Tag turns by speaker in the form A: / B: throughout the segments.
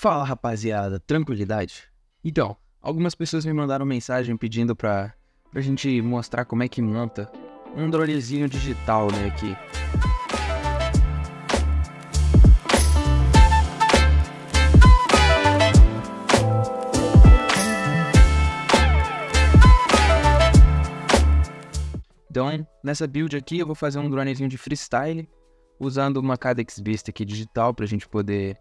A: Fala, rapaziada, tranquilidade? Então, algumas pessoas me mandaram mensagem pedindo pra gente mostrar como é que monta um dronezinho digital, né, aqui. Então, nessa build aqui eu vou fazer um dronezinho de freestyle, usando uma Cadex Vista aqui digital pra gente poder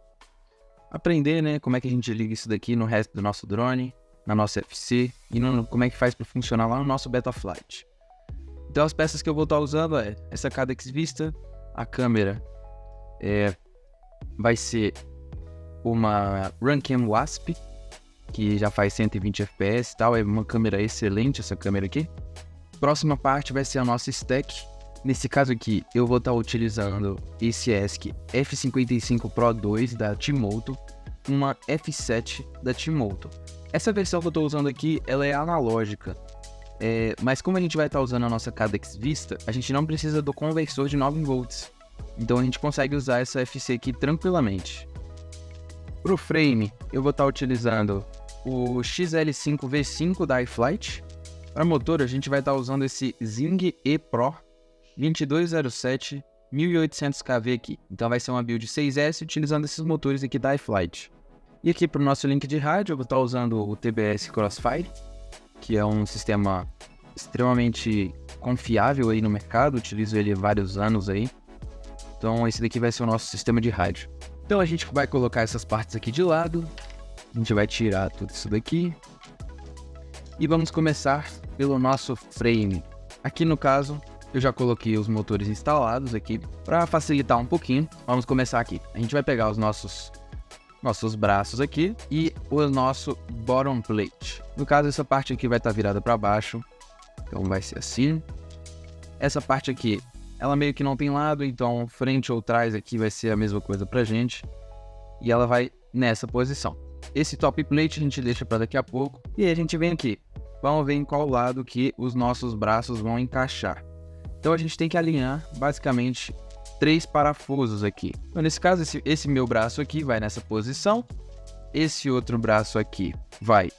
A: aprender, né, como é que a gente liga isso daqui no resto do nosso drone, na nossa FC, e como é que faz para funcionar lá no nosso Betaflight. Então as peças que eu vou estar usando é essa Cadex Vista, a câmera vai ser uma Runcam Wasp, que já faz 120 fps e tal, é uma câmera excelente essa câmera aqui. Próxima parte vai ser a nossa stack. Nesse caso aqui, eu vou estar utilizando esse ESC F55 Pro 2 da T-Moto, uma F7 da T-Moto. Essa versão que eu estou usando aqui, ela é analógica, mas como a gente vai estar usando a nossa Cadex Vista, a gente não precisa do conversor de 9V, então a gente consegue usar essa FC aqui tranquilamente. Para o frame, eu vou estar utilizando o XL5 V5 da iFlight. Para motor, a gente vai estar usando esse Zing E Pro 2207 1800 kV aqui. Então vai ser uma build 6S utilizando esses motores aqui da iFlight. E aqui para o nosso link de rádio eu vou estar usando o TBS Crossfire, que é um sistema extremamente confiável aí no mercado, utilizo ele há vários anos aí. Então esse daqui vai ser o nosso sistema de rádio. Então a gente vai colocar essas partes aqui de lado, a gente vai tirar tudo isso daqui. E vamos começar pelo nosso frame. Aqui no caso, eu já coloquei os motores instalados aqui. Para facilitar um pouquinho, vamos começar aqui. A gente vai pegar os nossos braços aqui e o nosso bottom plate. No caso, essa parte aqui vai estar virada para baixo. Então vai ser assim. Essa parte aqui, ela meio que não tem lado, então frente ou trás aqui vai ser a mesma coisa pra gente. E ela vai nessa posição. Esse top plate a gente deixa para daqui a pouco. E aí a gente vem aqui. Vamos ver em qual lado que os nossos braços vão encaixar. Então a gente tem que alinhar basicamente 3 parafusos aqui. Então, nesse caso, esse meu braço aqui vai nessa posição. Esse outro braço aqui vai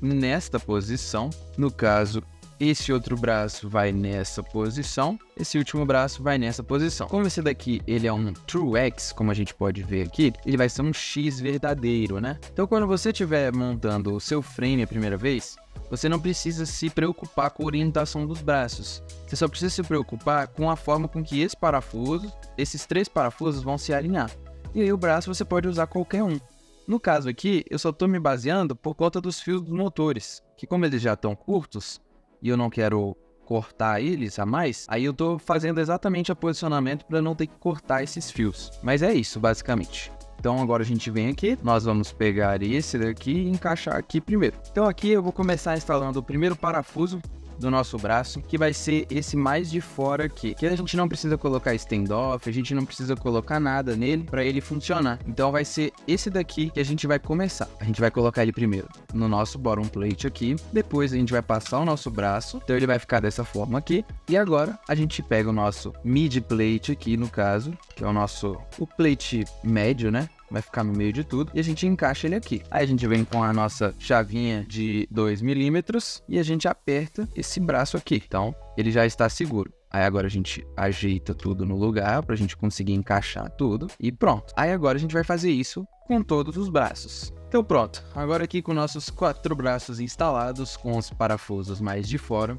A: nesta posição. No caso, esse outro braço vai nessa posição. Esse último braço vai nessa posição. Como esse daqui ele é um True X, como a gente pode ver aqui, ele vai ser um X verdadeiro, né? Então quando você estiver montando o seu frame a primeira vez, você não precisa se preocupar com a orientação dos braços. Você só precisa se preocupar com a forma com que esses 3 parafusos vão se alinhar. E aí o braço você pode usar qualquer um. No caso aqui, eu só estou me baseando por conta dos fios dos motores, que como eles já estão curtos, e eu não quero cortar eles a mais, aí eu estou fazendo exatamente o posicionamento para não ter que cortar esses fios. Mas é isso, basicamente. Então agora a gente vem aqui, nós vamos pegar esse daqui e encaixar aqui primeiro. Então aqui eu vou começar instalando o primeiro parafuso do nosso braço, que vai ser esse mais de fora aqui, que a gente não precisa colocar standoff, a gente não precisa colocar nada nele para ele funcionar. Então vai ser esse daqui que a gente vai começar. A gente vai colocar ele primeiro no nosso bottom plate aqui, depois a gente vai passar o nosso braço, então ele vai ficar dessa forma aqui, e agora a gente pega o nosso mid plate aqui, no caso, que é o plate médio, né? Vai ficar no meio de tudo e a gente encaixa ele aqui. Aí a gente vem com a nossa chavinha de 2 milímetros e a gente aperta esse braço aqui. Então ele já está seguro. Aí agora a gente ajeita tudo no lugar para a gente conseguir encaixar tudo e pronto. Aí agora a gente vai fazer isso com todos os braços. Então pronto, agora aqui com nossos 4 braços instalados com os parafusos mais de fora,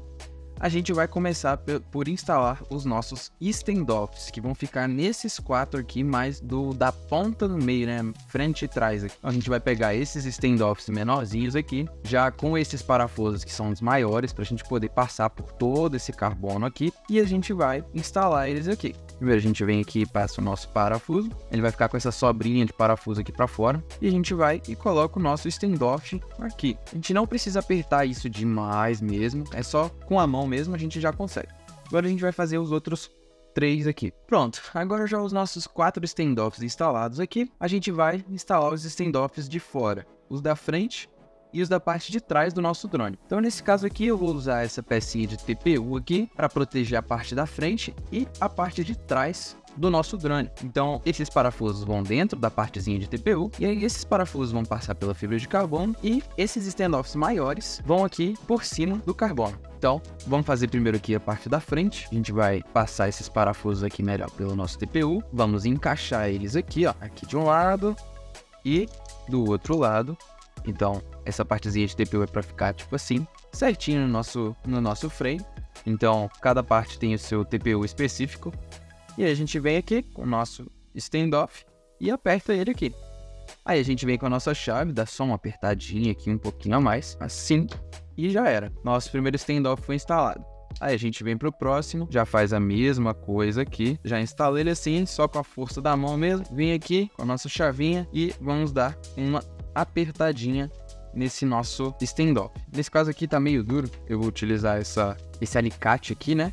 A: a gente vai começar por instalar os nossos standoffs, que vão ficar nesses 4 aqui, mais da ponta do meio, né, frente e trás aqui. A gente vai pegar esses standoffs menorzinhos aqui, já com esses parafusos que são os maiores, para a gente poder passar por todo esse carbono aqui, e a gente vai instalar eles aqui. Primeiro a gente vem aqui e passa o nosso parafuso, ele vai ficar com essa sobrinha de parafuso aqui para fora, e a gente vai e coloca o nosso standoff aqui. A gente não precisa apertar isso demais mesmo, é só com a mão mesmo a gente já consegue. Agora a gente vai fazer os outros 3 aqui. Pronto, agora já os nossos 4 standoffs instalados aqui, a gente vai instalar os standoffs de fora, os da frente e os da parte de trás do nosso drone. Então nesse caso aqui eu vou usar essa pecinha de TPU aqui para proteger a parte da frente e a parte de trás do nosso drone. Então, esses parafusos vão dentro da partezinha de TPU, e aí esses parafusos vão passar pela fibra de carbono, e esses standoffs maiores vão aqui por cima do carbono. Então, vamos fazer primeiro aqui a parte da frente. A gente vai passar esses parafusos aqui melhor pelo nosso TPU. Vamos encaixar eles aqui, ó, aqui de um lado e do outro lado. Então, essa partezinha de TPU é para ficar tipo assim, certinho no nosso frame. Então, cada parte tem o seu TPU específico. E aí a gente vem aqui com o nosso standoff e aperta ele aqui. Aí a gente vem com a nossa chave, dá só uma apertadinha aqui, um pouquinho a mais, assim, e já era. Nosso primeiro standoff foi instalado. Aí a gente vem pro próximo, já faz a mesma coisa aqui, já instala ele assim, só com a força da mão mesmo. Vem aqui com a nossa chavinha e vamos dar uma apertadinha nesse nosso standoff. Nesse caso aqui tá meio duro, eu vou utilizar esse alicate aqui, né?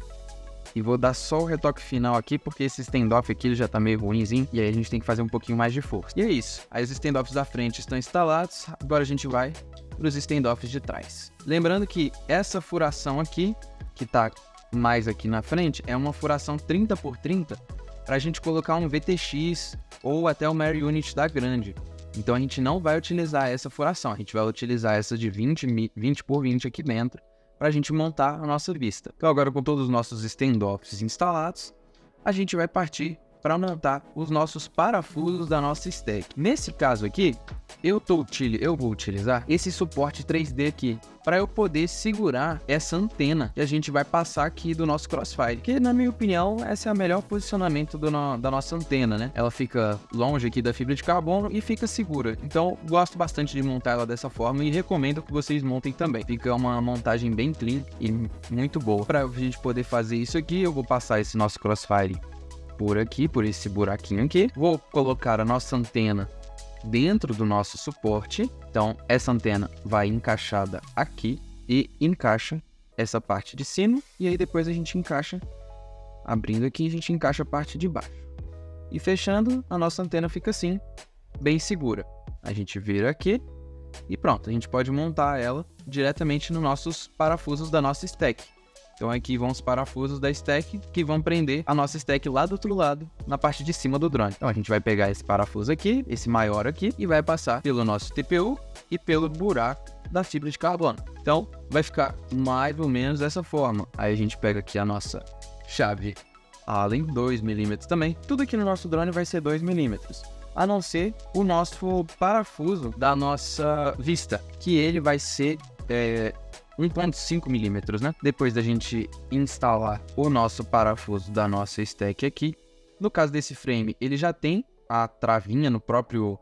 A: E vou dar só o retoque final aqui, porque esse standoff aqui ele já tá meio ruimzinho, e aí a gente tem que fazer um pouquinho mais de força. E é isso, aí os standoffs da frente estão instalados, agora a gente vai para os standoffs de trás. Lembrando que essa furação aqui, que tá mais aqui na frente, é uma furação 30x30, para a gente colocar um VTX ou até uma Air Unit da grande. Então a gente não vai utilizar essa furação, a gente vai utilizar essa de 20x20 aqui dentro, para a gente montar a nossa vista. Então agora, com todos os nossos standoffs instalados, a gente vai partir para montar os nossos parafusos da nossa stack. Nesse caso aqui, eu vou utilizar esse suporte 3D aqui, para eu poder segurar essa antena que a gente vai passar aqui do nosso Crossfire, que na minha opinião, esse é o melhor posicionamento da nossa antena, né? Ela fica longe aqui da fibra de carbono e fica segura. Então, gosto bastante de montar ela dessa forma e recomendo que vocês montem também. Fica uma montagem bem clean e muito boa. Para a gente poder fazer isso aqui, eu vou passar esse nosso Crossfire por aqui, por esse buraquinho aqui. Vou colocar a nossa antena dentro do nosso suporte. Então, essa antena vai encaixada aqui e encaixa essa parte de cima. E aí depois a gente encaixa, abrindo aqui, a gente encaixa a parte de baixo. E fechando, a nossa antena fica assim, bem segura. A gente vira aqui e pronto, a gente pode montar ela diretamente nos nossos parafusos da nossa stack. Então aqui vão os parafusos da stack que vão prender a nossa stack lá do outro lado, na parte de cima do drone. Então a gente vai pegar esse parafuso aqui, esse maior aqui, e vai passar pelo nosso TPU e pelo buraco da fibra de carbono. Então vai ficar mais ou menos dessa forma. Aí a gente pega aqui a nossa chave Allen, 2mm também. Tudo aqui no nosso drone vai ser 2mm. A não ser o nosso parafuso da nossa vista, que ele vai ser 1.5mm, né? Depois da gente instalar o nosso parafuso da nossa stack aqui. No caso desse frame, ele já tem a travinha no próprio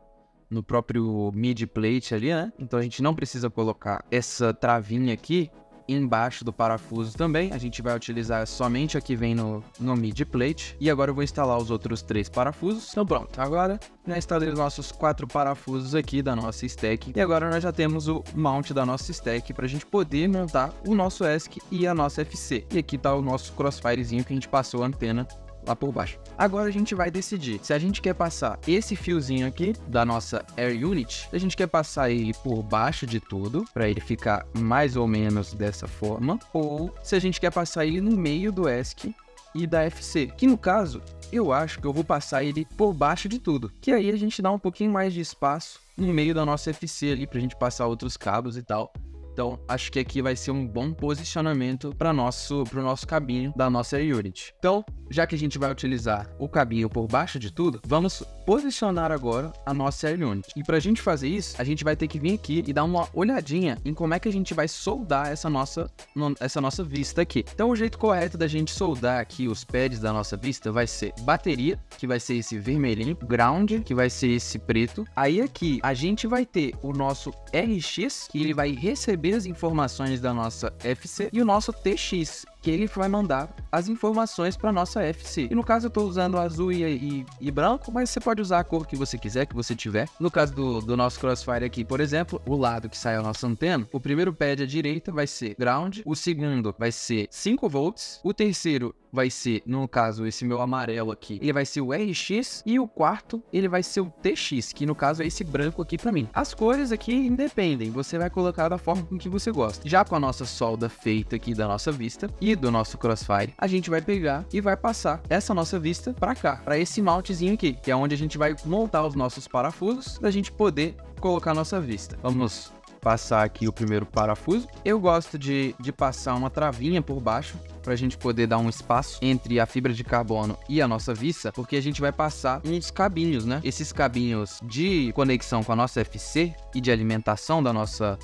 A: mid plate ali, né? Então a gente não precisa colocar essa travinha aqui embaixo do parafuso também. A gente vai utilizar somente a que vem no mid plate. E agora eu vou instalar os outros 3 parafusos. Então pronto, agora já instalei os nossos 4 parafusos aqui da nossa stack. E agora nós já temos o mount da nossa stack para a gente poder montar o nosso ESC e a nossa FC. E aqui tá o nosso crossfirezinho que a gente passou a antena lá por baixo. Agora a gente vai decidir se a gente quer passar esse fiozinho aqui da nossa Air Unit, se a gente quer passar ele por baixo de tudo, para ele ficar mais ou menos dessa forma, ou se a gente quer passar ele no meio do ESC e da FC, que no caso, eu acho que eu vou passar ele por baixo de tudo, que aí a gente dá um pouquinho mais de espaço no meio da nossa FC ali, pra gente passar outros cabos e tal. Então, acho que aqui vai ser um bom posicionamento para o nosso cabinho da nossa Air Unit. Então, já que a gente vai utilizar o cabinho por baixo de tudo, vamos posicionar agora a nossa Air Unit. E para a gente fazer isso, a gente vai ter que vir aqui e dar uma olhadinha em como é que a gente vai soldar essa nossa vista aqui. Então, o jeito correto da gente soldar aqui os pads da nossa vista vai ser bateria, que vai ser esse vermelhinho, ground, que vai ser esse preto. Aí aqui a gente vai ter o nosso RX, que ele vai receber as informações da nossa FC, e o nosso TX, que ele vai mandar as informações para nossa FC. E no caso eu estou usando azul e branco, mas você pode usar a cor que você quiser, que você tiver. No caso do nosso Crossfire aqui, por exemplo, o lado que sai a nossa antena, o primeiro pad à direita vai ser ground, o segundo vai ser 5 volts, o terceiro vai ser, no caso, esse meu amarelo aqui, ele vai ser o RX, e o quarto, ele vai ser o TX, que no caso é esse branco aqui pra mim. As cores aqui independem, você vai colocar da forma com que você gosta. Já com a nossa solda feita aqui da nossa vista, e aqui do nosso Crossfire, a gente vai pegar e vai passar essa nossa vista para cá, para esse mountzinho aqui, que é onde a gente vai montar os nossos parafusos para a gente poder colocar a nossa vista. Vamos passar aqui o primeiro parafuso. Eu gosto de passar uma travinha por baixo para a gente poder dar um espaço entre a fibra de carbono e a nossa vista, porque a gente vai passar uns cabinhos, né? Esses cabinhos de conexão com a nossa FC e de alimentação da nossa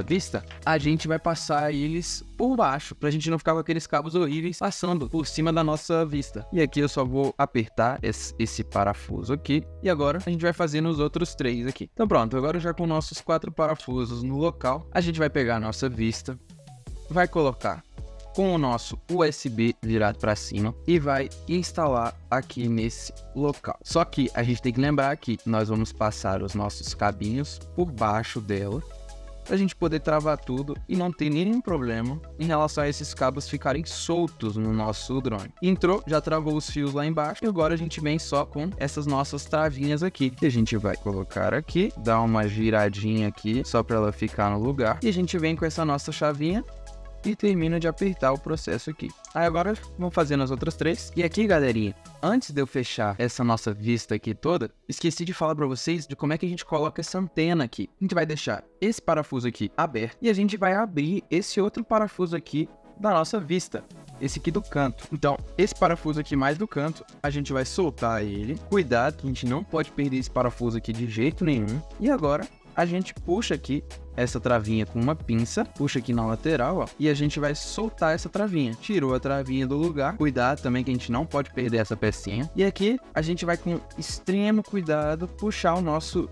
A: vista, a gente vai passar eles por baixo, pra gente não ficar com aqueles cabos horríveis passando por cima da nossa vista. E aqui eu só vou apertar esse parafuso aqui, e agora a gente vai fazer nos outros 3 aqui. Então pronto, agora já com nossos 4 parafusos no local, a gente vai pegar a nossa vista, vai colocar com o nosso USB virado para cima e vai instalar aqui nesse local. Só que a gente tem que lembrar que nós vamos passar os nossos cabinhos por baixo dela, pra gente poder travar tudo e não ter nenhum problema em relação a esses cabos ficarem soltos no nosso drone. Entrou, já travou os fios lá embaixo e agora a gente vem só com essas nossas travinhas aqui. E a gente vai colocar aqui, dar uma giradinha aqui só para ela ficar no lugar. E a gente vem com essa nossa chavinha e termina de apertar o processo aqui. Aí agora vamos fazendo as outras 3. E aqui, galerinha, antes de eu fechar essa nossa vista aqui toda, esqueci de falar para vocês de como é que a gente coloca essa antena aqui. A gente vai deixar esse parafuso aqui aberto e a gente vai abrir esse outro parafuso aqui da nossa vista, esse aqui do canto. Então, esse parafuso aqui mais do canto, a gente vai soltar ele. Cuidado, que a gente não pode perder esse parafuso aqui de jeito nenhum. E agora a gente puxa aqui essa travinha com uma pinça, puxa aqui na lateral, ó, e a gente vai soltar essa travinha. Tirou a travinha do lugar, cuidado também que a gente não pode perder essa pecinha. E aqui a gente vai com extremo cuidado puxar o nosso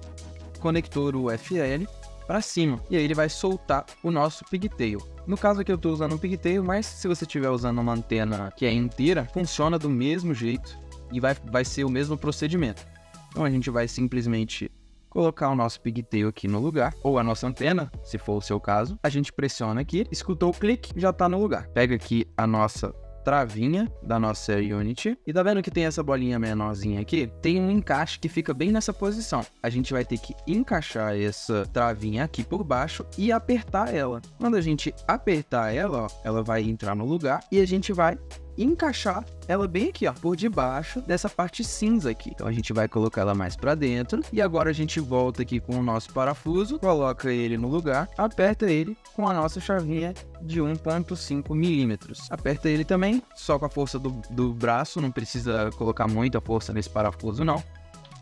A: conector UFL para cima, e aí ele vai soltar o nosso pigtail. No caso aqui eu estou usando um pigtail, mas se você estiver usando uma antena que é inteira, funciona do mesmo jeito e vai ser o mesmo procedimento. Então a gente vai simplesmente colocar o nosso pigtail aqui no lugar, ou a nossa antena, se for o seu caso. A gente pressiona aqui, escutou o clique, já tá no lugar. Pega aqui a nossa travinha da nossa Unity, e tá vendo que tem essa bolinha menorzinha aqui? Tem um encaixe que fica bem nessa posição. A gente vai ter que encaixar essa travinha aqui por baixo e apertar ela. Quando a gente apertar ela, ó, ela vai entrar no lugar e a gente vai encaixar ela bem aqui, ó, por debaixo dessa parte cinza aqui. Então a gente vai colocar ela mais para dentro e agora a gente volta aqui com o nosso parafuso, coloca ele no lugar, aperta ele com a nossa chavinha de 1.5 milímetros. Aperta ele também só com a força do braço, não precisa colocar muita força nesse parafuso não.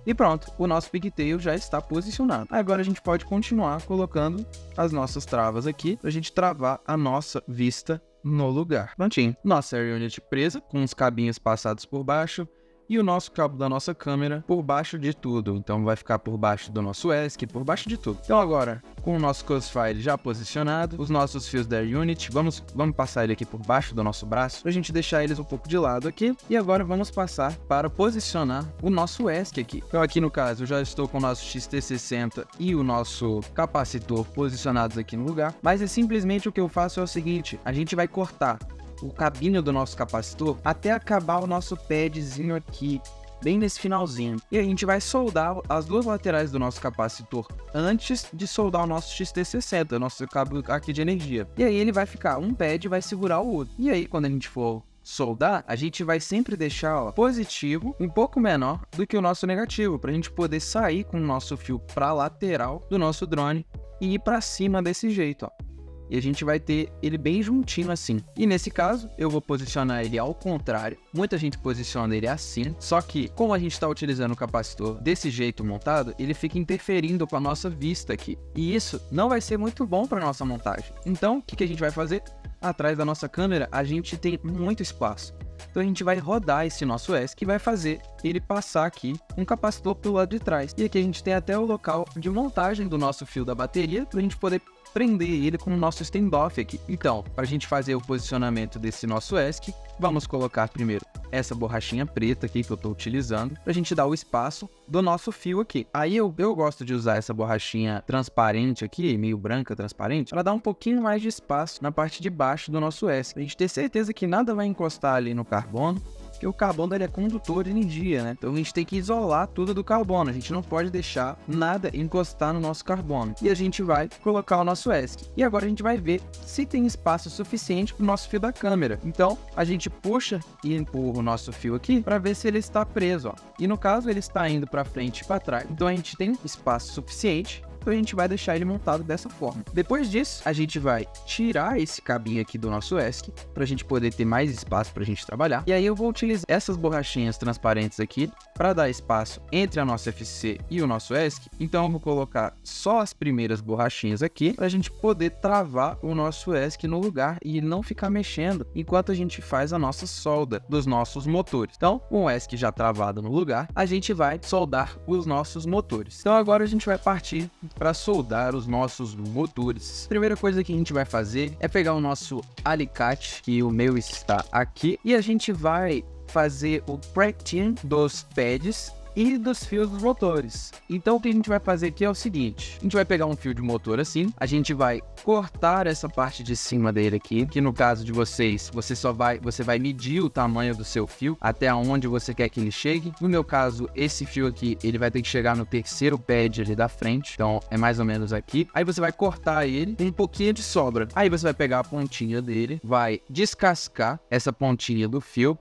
A: E pronto, o nosso pigtail já está posicionado. Agora a gente pode continuar colocando as nossas travas aqui pra gente travar a nossa vista no lugar. Prontinho. Nossa Unity presa, com os cabinhos passados por baixo e o nosso cabo da nossa câmera por baixo de tudo. Então vai ficar por baixo do nosso ESC, por baixo de tudo. Então agora, com o nosso Crossfire já posicionado, os nossos fios da Unity, vamos passar ele aqui por baixo do nosso braço, pra gente deixar eles um pouco de lado aqui. E agora vamos passar para posicionar o nosso ESC aqui. Então aqui no caso, eu já estou com o nosso XT60 e o nosso capacitor posicionados aqui no lugar. Mas é simplesmente o que eu faço é o seguinte, a gente vai cortar o cabinho do nosso capacitor até acabar o nosso padzinho aqui, bem nesse finalzinho. E a gente vai soldar as duas laterais do nosso capacitor antes de soldar o nosso XT60, nosso cabo aqui de energia. E aí ele vai ficar, um pad vai segurar o outro. E aí quando a gente for soldar, a gente vai sempre deixar, ó, positivo um pouco menor do que o nosso negativo, para a gente poder sair com o nosso fio para a lateral do nosso drone e ir para cima desse jeito, ó. E a gente vai ter ele bem juntinho assim. E nesse caso, eu vou posicionar ele ao contrário. Muita gente posiciona ele assim. Só que, como a gente está utilizando o capacitor desse jeito montado, ele fica interferindo com a nossa vista aqui. E isso não vai ser muito bom para nossa montagem. Então, o que a gente vai fazer? Atrás da nossa câmera, a gente tem muito espaço. Então a gente vai rodar esse nosso ESC e vai fazer ele passar aqui um capacitor pelo lado de trás. E aqui a gente tem até o local de montagem do nosso fio da bateria, para a gente poder prender ele com o nosso standoff aqui. Então, para a gente fazer o posicionamento desse nosso ESC, vamos colocar primeiro essa borrachinha preta aqui que eu estou utilizando, para a gente dar o espaço do nosso fio aqui. Aí eu gosto de usar essa borrachinha transparente aqui, meio branca, transparente, ela dá um pouquinho mais de espaço na parte de baixo do nosso ESC, para a gente ter certeza que nada vai encostar ali no carbono, porque o carbono ele é condutor de energia, né? Então a gente tem que isolar tudo do carbono, a gente não pode deixar nada encostar no nosso carbono. E a gente vai colocar o nosso ESC. E agora a gente vai ver se tem espaço suficiente para o nosso fio da câmera. Então a gente puxa e empurra o nosso fio aqui para ver se ele está preso, ó. E no caso ele está indo para frente e para trás. Então a gente tem espaço suficiente. Então a gente vai deixar ele montado dessa forma. Depois disso, a gente vai tirar esse cabinho aqui do nosso ESC, para a gente poder ter mais espaço para a gente trabalhar. E aí eu vou utilizar essas borrachinhas transparentes aqui, para dar espaço entre a nossa FC e o nosso ESC. Então eu vou colocar só as primeiras borrachinhas aqui, para a gente poder travar o nosso ESC no lugar e não ficar mexendo, enquanto a gente faz a nossa solda dos nossos motores. Então, com o ESC já travado no lugar, a gente vai soldar os nossos motores. Então agora a gente vai partir para soldar os nossos motores. A primeira coisa que a gente vai fazer é pegar o nosso alicate, que o meu está aqui, e a gente vai fazer o practicing dos pads e dos fios dos motores. Então o que a gente vai fazer aqui é o seguinte: a gente vai pegar um fio de motor assim, a gente vai cortar essa parte de cima dele aqui, que no caso de vocês, você vai medir o tamanho do seu fio até onde você quer que ele chegue. No meu caso, esse fio aqui, ele vai ter que chegar no terceiro pad ali da frente, então é mais ou menos aqui. Aí você vai cortar ele com um pouquinho de sobra. Aí você vai pegar a pontinha dele, vai descascar essa pontinha do fio.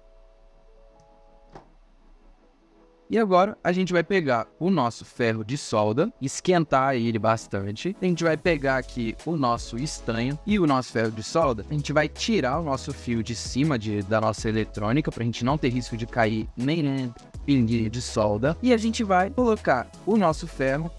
A: E agora a gente vai pegar o nosso ferro de solda, esquentar ele bastante. A gente vai pegar aqui o nosso estanho e o nosso ferro de solda. A gente vai tirar o nosso fio de cima da nossa eletrônica, para a gente não ter risco de cair nem pinguinho de solda. E a gente vai colocar o nosso ferro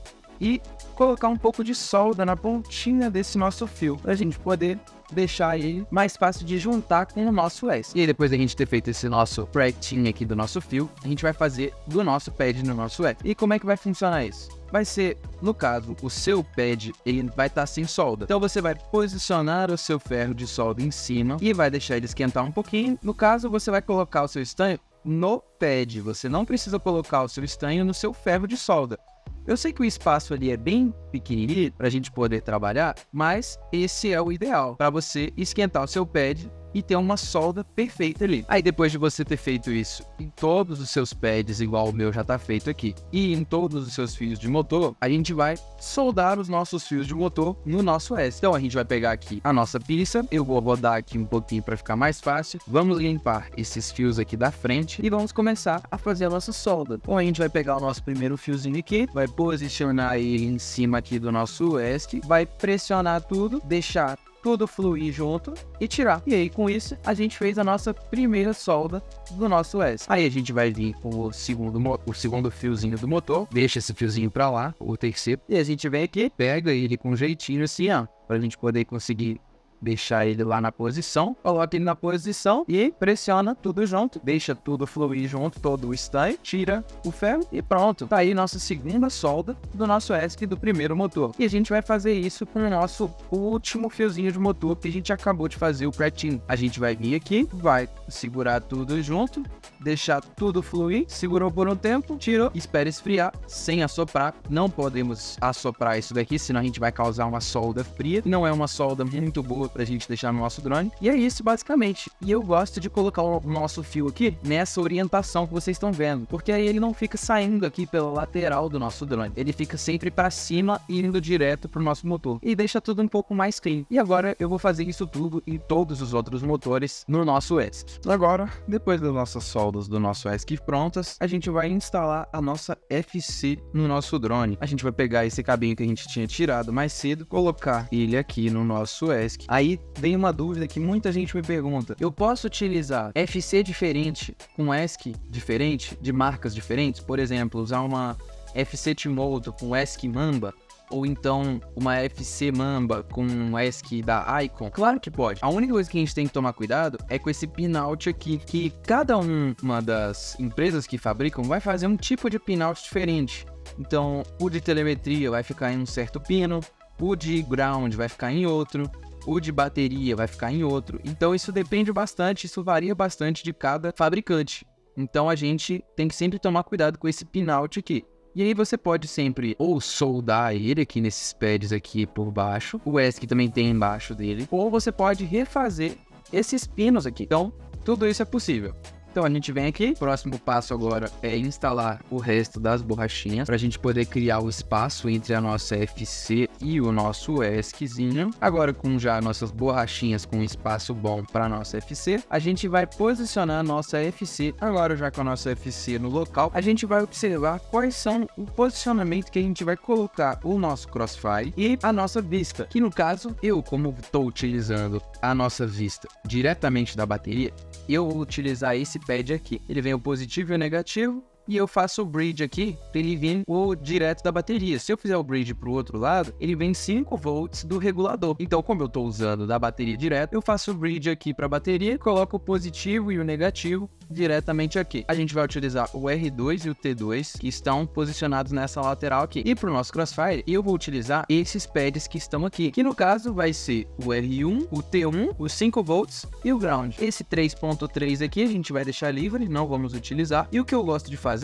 A: e colocar um pouco de solda na pontinha desse nosso fio, para a gente poder deixar ele mais fácil de juntar com o nosso ESC. E aí, depois da gente ter feito esse nosso practicing aqui do nosso fio, a gente vai fazer do nosso pad no nosso ESC. E como é que vai funcionar isso? Vai ser, no caso, o seu pad, ele vai estar sem solda. Então você vai posicionar o seu ferro de solda em cima e vai deixar ele esquentar um pouquinho. No caso, você vai colocar o seu estanho no pad. Você não precisa colocar o seu estanho no seu ferro de solda. Eu sei que o espaço ali é bem pequenininho para a gente poder trabalhar, mas esse é o ideal para você esquentar o seu pad e ter uma solda perfeita ali. Aí depois de você ter feito isso em todos os seus pads, igual o meu já tá feito aqui, e em todos os seus fios de motor, a gente vai soldar os nossos fios de motor no nosso ESC. Então a gente vai pegar aqui a nossa pinça, eu vou rodar aqui um pouquinho para ficar mais fácil, vamos limpar esses fios aqui da frente e vamos começar a fazer a nossa solda. Então a gente vai pegar o nosso primeiro fiozinho aqui, vai posicionar ele em cima aqui do nosso ESC, vai pressionar tudo, deixar tudo fluir junto e tirar. E aí, com isso, a gente fez a nossa primeira solda do nosso ESC. Aí a gente vai vir com o segundo fiozinho do motor, deixa esse fiozinho pra lá, o terceiro, e a gente vem aqui, pega ele com um jeitinho assim, ó, pra gente poder conseguir deixar ele lá na posição, coloca ele na posição e pressiona tudo junto, deixa tudo fluir junto, todo o estanho, tira o ferro e pronto. Tá aí nossa segunda solda do nosso ESC do primeiro motor. E a gente vai fazer isso com o nosso último fiozinho de motor que a gente acabou de fazer o pretinho. A gente vai vir aqui, vai segurar tudo junto, deixar tudo fluir, segurou por um tempo, tirou, espera esfriar sem assoprar. Não podemos assoprar isso daqui, senão a gente vai causar uma solda fria. Não é uma solda muito boa pra gente deixar no nosso drone. E é isso basicamente. E eu gosto de colocar o nosso fio aqui nessa orientação que vocês estão vendo, porque aí ele não fica saindo aqui pela lateral do nosso drone. Ele fica sempre para cima e indo direto pro nosso motor. E deixa tudo um pouco mais clean. E agora eu vou fazer isso tudo em todos os outros motores no nosso ESC. Agora, depois das nossas soldas do nosso ESC prontas, a gente vai instalar a nossa FC no nosso drone. A gente vai pegar esse cabinho que a gente tinha tirado mais cedo, colocar ele aqui no nosso ESC. Aí vem uma dúvida que muita gente me pergunta: eu posso utilizar FC diferente com ESC diferente, de marcas diferentes? Por exemplo, usar uma FC T-Moto com ESC Mamba, ou então uma FC Mamba com um ESC da Icon? Claro que pode. A única coisa que a gente tem que tomar cuidado é com esse pinout aqui, que cada uma das empresas que fabricam vai fazer um tipo de pinout diferente. Então, o de telemetria vai ficar em um certo pino, o de ground vai ficar em outro, o de bateria vai ficar em outro. Então isso depende bastante, isso varia bastante de cada fabricante. Então a gente tem que sempre tomar cuidado com esse pinout aqui. E aí você pode sempre ou soldar ele aqui nesses pads aqui por baixo, o ESC também tem embaixo dele, ou você pode refazer esses pinos aqui. Então tudo isso é possível. Então a gente vem aqui, o próximo passo agora é instalar o resto das borrachinhas para a gente poder criar o espaço entre a nossa FC e o nosso ESCzinho. Agora com já nossas borrachinhas com espaço bom para nossa FC, a gente vai posicionar a nossa FC. Agora já com a nossa FC no local, a gente vai observar quais são o posicionamento que a gente vai colocar o nosso Crossfire e a nossa vista, que no caso, eu como estou utilizando a nossa vista diretamente da bateria, eu vou utilizar esse pad aqui. Ele vem o positivo e o negativo, e eu faço o bridge aqui para ele vir o direto da bateria. Se eu fizer o bridge para o outro lado, ele vem 5 volts do regulador. Então, como eu estou usando da bateria direto, eu faço o bridge aqui para a bateria, coloco o positivo e o negativo diretamente aqui. A gente vai utilizar o R2 e o T2 que estão posicionados nessa lateral aqui. E para o nosso Crossfire, eu vou utilizar esses pads que estão aqui, que no caso vai ser o R1, o T1, os 5 volts e o ground. Esse 3.3 aqui a gente vai deixar livre, não vamos utilizar. E o que eu gosto de fazer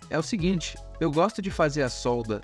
A: é o seguinte: eu gosto de fazer a solda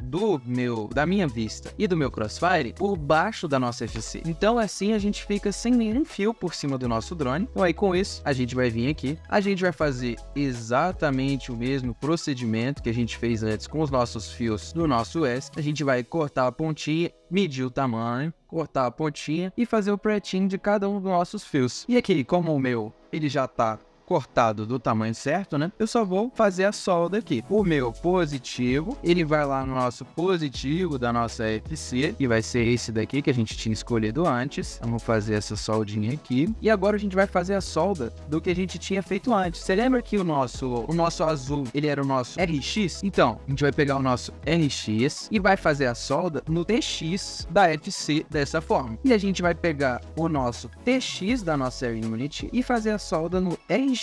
A: da minha vista e do meu Crossfire por baixo da nossa FC. Então assim a gente fica sem nenhum fio por cima do nosso drone. Então aí com isso a gente vai vir aqui, a gente vai fazer exatamente o mesmo procedimento que a gente fez antes com os nossos fios do nosso ESC. A gente vai cortar a pontinha, medir o tamanho, cortar a pontinha e fazer o pretinho de cada um dos nossos fios. E aqui, como o meu ele já tá cortado do tamanho certo, né? Eu só vou fazer a solda aqui. O meu positivo, ele vai lá no nosso positivo da nossa FC, que vai ser esse daqui que a gente tinha escolhido antes. Vamos fazer essa soldinha aqui. E agora a gente vai fazer a solda do que a gente tinha feito antes. Você lembra que o nosso azul, ele era o nosso RX? Então, a gente vai pegar o nosso RX e vai fazer a solda no TX da FC dessa forma. E a gente vai pegar o nosso TX da nossa Air Unity e fazer a solda no RX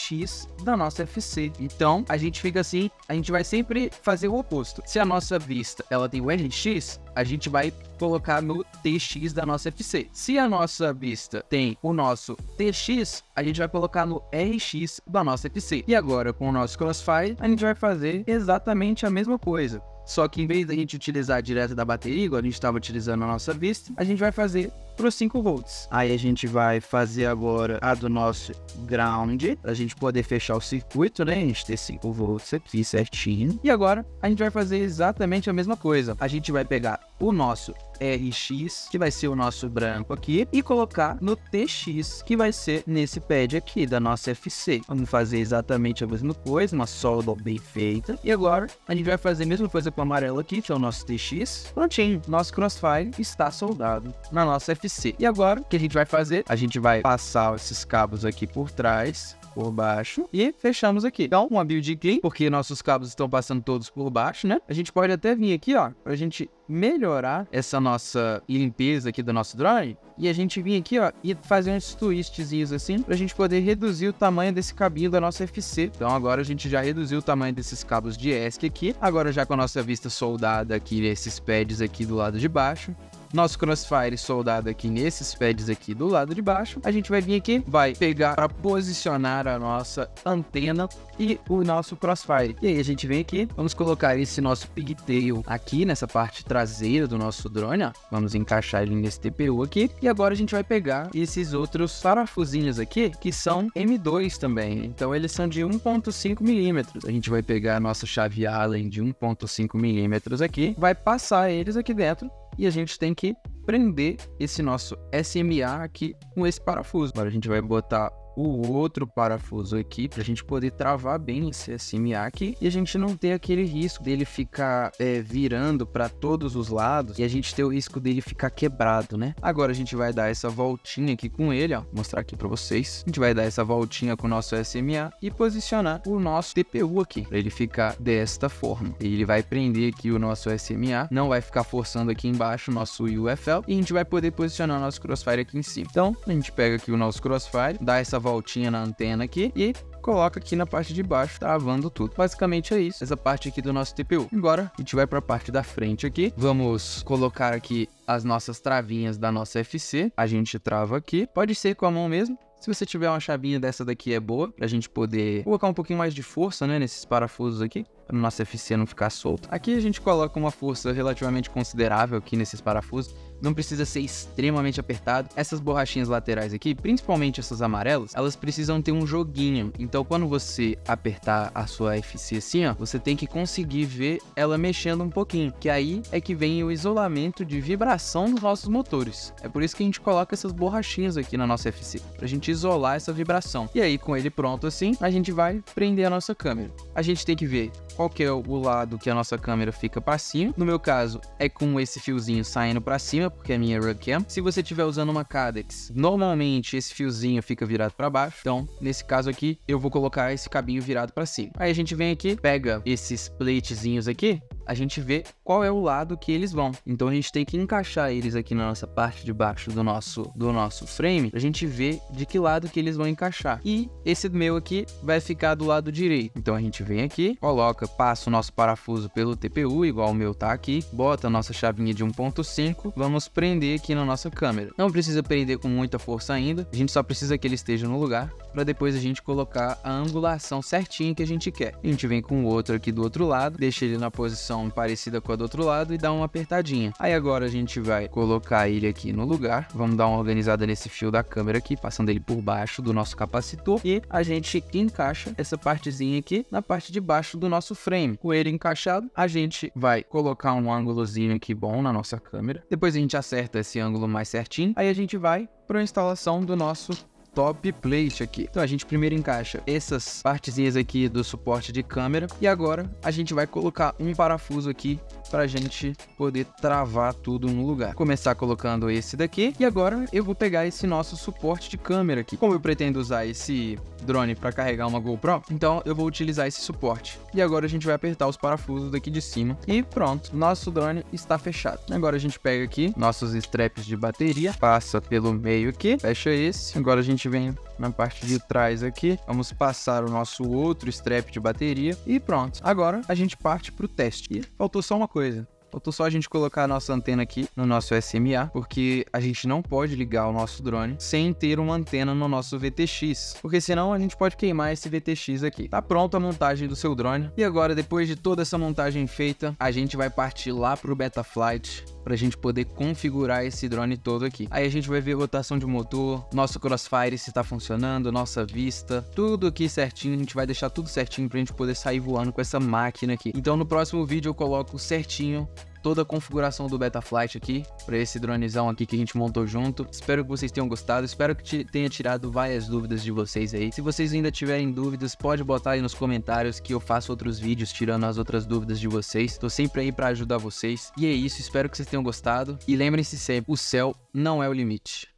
A: da nossa FC. Então, a gente fica assim, a gente vai sempre fazer o oposto. Se a nossa vista, ela tem o RX, a gente vai colocar no TX da nossa FC. Se a nossa vista tem o nosso TX, a gente vai colocar no RX da nossa FC. E agora, com o nosso Crossfire, a gente vai fazer exatamente a mesma coisa. Só que em vez da gente utilizar direto da bateria, igual a gente estava utilizando a nossa vista, a gente vai fazer para os 5 volts. Aí a gente vai fazer agora a do nosso ground, para a gente poder fechar o circuito, né? A gente ter 5 volts aqui certinho. E agora a gente vai fazer exatamente a mesma coisa. A gente vai pegar o nosso RX, que vai ser o nosso branco aqui, e colocar no TX, que vai ser nesse pad aqui da nossa FC. Vamos fazer exatamente a mesma coisa, uma solda bem feita. E agora a gente vai fazer a mesma coisa com o amarelo aqui, que é o nosso TX. Prontinho, nosso Crossfire está soldado na nossa FC. E agora o que a gente vai fazer? A gente vai passar esses cabos aqui por trás, por baixo, e fechamos aqui. Então, uma build clean, porque nossos cabos estão passando todos por baixo, né? A gente pode até vir aqui, ó, pra gente melhorar essa nossa limpeza aqui do nosso drone, e a gente vir aqui, ó, e fazer uns twistzinhos assim, pra gente poder reduzir o tamanho desse cabinho da nossa FC. Então agora a gente já reduziu o tamanho desses cabos de ESC aqui, agora já com a nossa vista soldada aqui, esses pads aqui do lado de baixo, nosso Crossfire soldado aqui nesses pads aqui do lado de baixo, a gente vai vir aqui, vai pegar para posicionar a nossa antena e o nosso Crossfire. E aí a gente vem aqui, vamos colocar esse nosso pigtail aqui nessa parte traseira do nosso drone, ó. Vamos encaixar ele nesse TPU aqui. E agora a gente vai pegar esses outros parafusinhos aqui, que são M2 também. Então eles são de 1.5 milímetros. A gente vai pegar a nossa chave Allen de 1.5 milímetros aqui, vai passar eles aqui dentro. E a gente tem que prender esse nosso SMA aqui com esse parafuso. Agora a gente vai botar o outro parafuso aqui pra gente poder travar bem esse SMA aqui e a gente não ter aquele risco dele ficar virando para todos os lados e a gente ter o risco dele ficar quebrado, né? Agora a gente vai dar essa voltinha aqui com ele, ó, vou mostrar aqui para vocês. A gente vai dar essa voltinha com o nosso SMA e posicionar o nosso TPU aqui para ele ficar desta forma. E ele vai prender aqui o nosso SMA, não vai ficar forçando aqui embaixo o nosso UFL e a gente vai poder posicionar o nosso Crossfire aqui em cima. Então a gente pega aqui o nosso Crossfire, dá essa voltinha na antena aqui e coloca aqui na parte de baixo, travando tudo. Basicamente é isso, essa parte aqui do nosso TPU. Agora a gente vai para a parte da frente aqui, vamos colocar aqui as nossas travinhas da nossa FC, a gente trava aqui, pode ser com a mão mesmo. Se você tiver uma chavinha dessa daqui é boa, pra gente poder colocar um pouquinho mais de força, né, nesses parafusos aqui, para o nosso FC não ficar solto. Aqui a gente coloca uma força relativamente considerável aqui nesses parafusos, não precisa ser extremamente apertado. Essas borrachinhas laterais aqui, principalmente essas amarelas, elas precisam ter um joguinho. Então quando você apertar a sua FC assim, ó, você tem que conseguir ver ela mexendo um pouquinho, que aí é que vem o isolamento de vibração dos nossos motores. É por isso que a gente coloca essas borrachinhas aqui na nossa FC, pra gente isolar essa vibração. E aí com ele pronto assim, a gente vai prender a nossa câmera. A gente tem que ver qual que é o lado que a nossa câmera fica para cima. No meu caso, é com esse fiozinho saindo para cima, porque é a minha Runcam. Se você estiver usando uma Cadex, normalmente esse fiozinho fica virado para baixo. Então, nesse caso aqui, eu vou colocar esse cabinho virado para cima. Aí a gente vem aqui, pega esses platezinhos aqui, a gente vê qual é o lado que eles vão. Então a gente tem que encaixar eles aqui na nossa parte de baixo do nosso frame, pra gente ver de que lado que eles vão encaixar. E esse meu aqui vai ficar do lado direito. Então a gente vem aqui, coloca, passa o nosso parafuso pelo TPU, igual o meu tá aqui, bota a nossa chavinha de 1.5, vamos prender aqui na nossa câmera. Não precisa prender com muita força ainda, a gente só precisa que ele esteja no lugar, para depois a gente colocar a angulação certinha que a gente quer. A gente vem com o outro aqui do outro lado, deixa ele na posição parecida com a do outro lado e dá uma apertadinha. Aí agora a gente vai colocar ele aqui no lugar, vamos dar uma organizada nesse fio da câmera aqui, passando ele por baixo do nosso capacitor, e a gente encaixa essa partezinha aqui na parte de baixo do nosso frame. Com ele encaixado, a gente vai colocar um ângulozinho aqui bom na nossa câmera, depois a gente acerta esse ângulo mais certinho, aí a gente vai para a instalação do nosso top plate aqui. Então a gente primeiro encaixa essas partezinhas aqui do suporte de câmera e agora a gente vai colocar um parafuso aqui pra gente poder travar tudo no lugar. Começar colocando esse daqui e agora eu vou pegar esse nosso suporte de câmera aqui. Como eu pretendo usar esse drone para carregar uma GoPro, então eu vou utilizar esse suporte. E agora a gente vai apertar os parafusos daqui de cima e pronto, nosso drone está fechado. Agora a gente pega aqui nossos straps de bateria, passa pelo meio aqui, fecha esse. Agora a gente vem na parte de trás aqui, vamos passar o nosso outro strap de bateria e pronto. Agora a gente parte para o teste. E faltou só uma coisa. Faltou só a gente colocar a nossa antena aqui no nosso SMA, porque a gente não pode ligar o nosso drone sem ter uma antena no nosso VTX, porque senão a gente pode queimar esse VTX aqui. Tá pronta a montagem do seu drone. E agora, depois de toda essa montagem feita, a gente vai partir lá pro Betaflight pra gente poder configurar esse drone todo aqui. Aí a gente vai ver rotação de motor, nosso crossfire se tá funcionando, nossa vista, tudo aqui certinho. A gente vai deixar tudo certinho pra gente poder sair voando com essa máquina aqui. Então no próximo vídeo eu coloco certinho toda a configuração do Betaflight aqui, para esse dronezão aqui que a gente montou junto. Espero que vocês tenham gostado, espero que tenha tirado várias dúvidas de vocês aí. Se vocês ainda tiverem dúvidas, pode botar aí nos comentários que eu faço outros vídeos tirando as outras dúvidas de vocês. Tô sempre aí para ajudar vocês. E é isso, espero que vocês tenham gostado. E lembrem-se sempre, o céu não é o limite.